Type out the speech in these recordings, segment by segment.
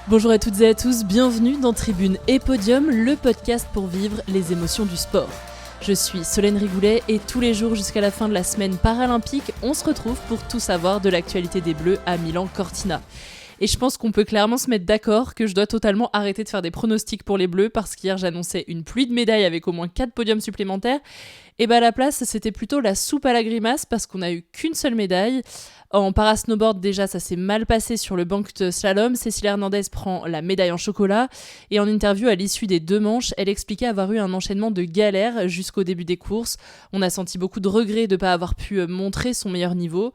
Bonjour à toutes et à tous, bienvenue dans Tribune et Podium, le podcast pour vivre les émotions du sport. Je suis Solène Rigoulet et tous les jours jusqu'à la fin de la semaine paralympique, on se retrouve pour tout savoir de l'actualité des Bleus à Milan-Cortina. Et je pense qu'on peut clairement se mettre d'accord que je dois totalement arrêter de faire des pronostics pour les Bleus parce qu'hier j'annonçais une pluie de médailles avec au moins 4 podiums supplémentaires. Et à la place, c'était plutôt la soupe à la grimace parce qu'on n'a eu qu'une seule médaille. En para-snowboard, déjà, ça s'est mal passé sur le banc de slalom. Cécile Hernandez prend la médaille en chocolat. Et en interview à l'issue des 2 manches, elle expliquait avoir eu un enchaînement de galères jusqu'au début des courses. On a senti beaucoup de regrets de ne pas avoir pu montrer son meilleur niveau.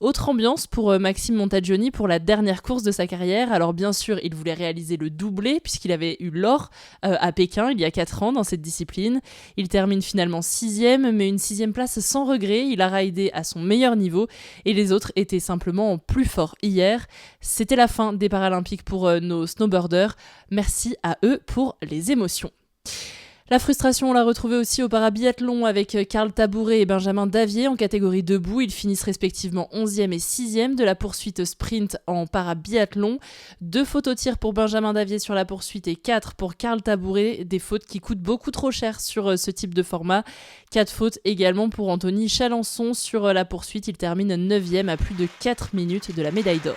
Autre ambiance pour Maxime Montagioni pour la dernière course de sa carrière. Alors bien sûr, il voulait réaliser le doublé puisqu'il avait eu l'or à Pékin il y a 4 ans dans cette discipline. Il termine finalement 6e, mais une 6e place sans regret. Il a raidé à son meilleur niveau et les autres étaient simplement plus forts hier. C'était la fin des Paralympiques pour nos snowboarders. Merci à eux pour les émotions. La frustration, on l'a retrouvée aussi au parabiathlon avec Karl Tabouret et Benjamin Davier en catégorie debout. Ils finissent respectivement 11e et 6e de la poursuite sprint en parabiathlon. 2 fautes au tir pour Benjamin Davier sur la poursuite et 4 pour Karl Tabouret. Des fautes qui coûtent beaucoup trop cher sur ce type de format. 4 fautes également pour Anthony Chalençon sur la poursuite. Il termine 9e à plus de 4 minutes de la médaille d'or.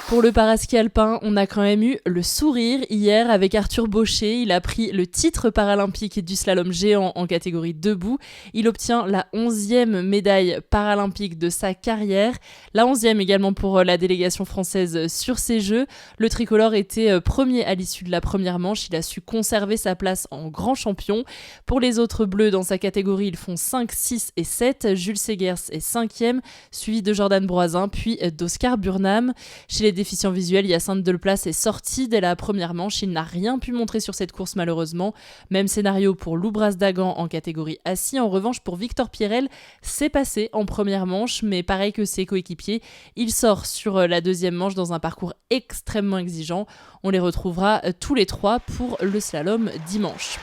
Pour le paraski alpin, on a quand même eu le sourire hier avec Arthur Bauchet. Il a pris le titre paralympique du slalom géant en catégorie debout. Il obtient la 11e médaille paralympique de sa carrière. La 11e également pour la délégation française sur ces Jeux. Le tricolore était premier à l'issue de la première manche. Il a su conserver sa place en grand champion. Pour les autres bleus dans sa catégorie, ils font 5, 6 et 7. Jules Segers est 5e, suivi de Jordan Broisin, puis d'Oscar Burnham. Chez les déficients visuels, Hyacinthe Delplace est sorti dès la première manche. Il n'a rien pu montrer sur cette course malheureusement. Même scénario pour Lou Dagan en catégorie assis. En revanche, pour Victor Pierrel, c'est passé en première manche, mais pareil que ses coéquipiers, il sort sur la deuxième manche dans un parcours extrêmement exigeant. On les retrouvera tous les 3 pour le slalom dimanche.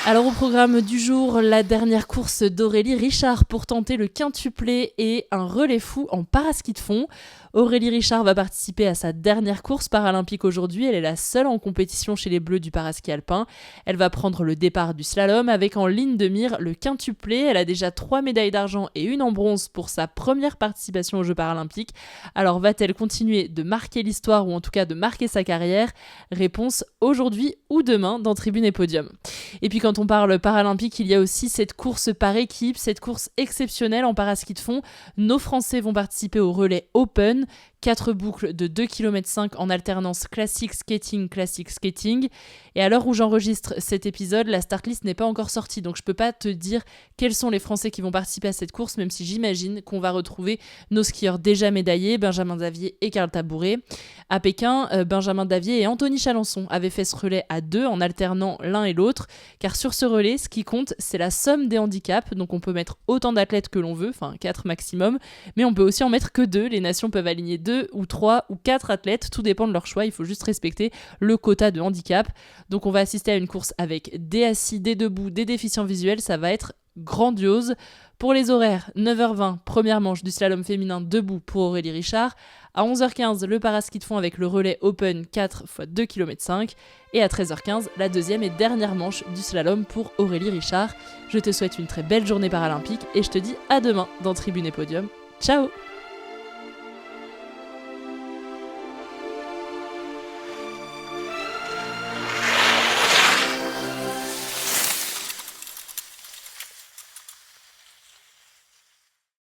Alors au programme du jour, la dernière course d'Aurélie Richard pour tenter le quintuplé et un relais fou en paraski de fond. Aurélie Richard va participer à sa dernière course paralympique aujourd'hui. Elle est la seule en compétition chez les Bleus du paraski alpin. Elle va prendre le départ du slalom avec en ligne de mire le quintuplé. Elle a déjà 3 médailles d'argent et 1 en bronze pour sa première participation aux Jeux paralympiques. Alors va-t-elle continuer de marquer l'histoire ou en tout cas de marquer sa carrière ? Réponse aujourd'hui ou demain dans Tribune et Podium. Et puis quand on parle paralympique, il y a aussi cette course par équipe, cette course exceptionnelle en paraski de fond. Nos Français vont participer au relais Open. 4 boucles de 2,5 km en alternance classique skating. Et à l'heure où j'enregistre cet épisode, la start list n'est pas encore sortie, donc je peux pas te dire quels sont les Français qui vont participer à cette course, même si j'imagine qu'on va retrouver nos skieurs déjà médaillés, Benjamin Davier et Karl Tabouret. À Pékin, Benjamin Davier et Anthony Chalençon avaient fait ce relais à 2 en alternant l'un et l'autre, car sur ce relais, ce qui compte, c'est la somme des handicaps, donc on peut mettre autant d'athlètes que l'on veut, enfin 4 maximum, mais on peut aussi en mettre que 2, les nations peuvent aligner 2 ou 3 ou 4 athlètes, tout dépend de leur choix, il faut juste respecter le quota de handicap. Donc on va assister à une course avec des assis, des debout, des déficients visuels, ça va être grandiose. Pour les horaires, 9h20, première manche du slalom féminin debout pour Aurélie Richard. À 11h15, le paraski de fond avec le relais Open 4 x 2,5 km. Et à 13h15, la deuxième et dernière manche du slalom pour Aurélie Richard. Je te souhaite une très belle journée paralympique et je te dis à demain dans Tribune et Podium. Ciao!